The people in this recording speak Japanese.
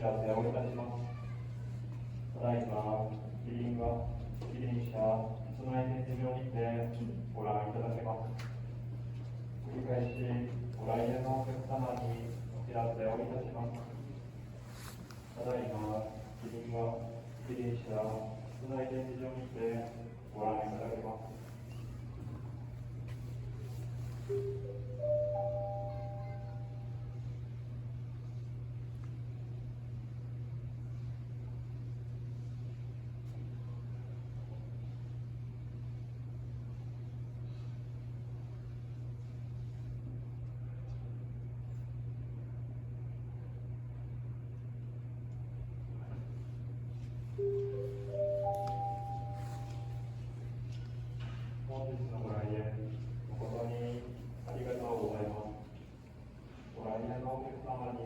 知らせをいたします。ただいま、キリン車室内展示場にてご覧いただけます。繰り返し、ご来園のお客様にお知らせをいたします。ただいま、キリン車室内展示場にてご覧いただけます。本日のご来園、誠にありがとうございます。ご来園のお客様に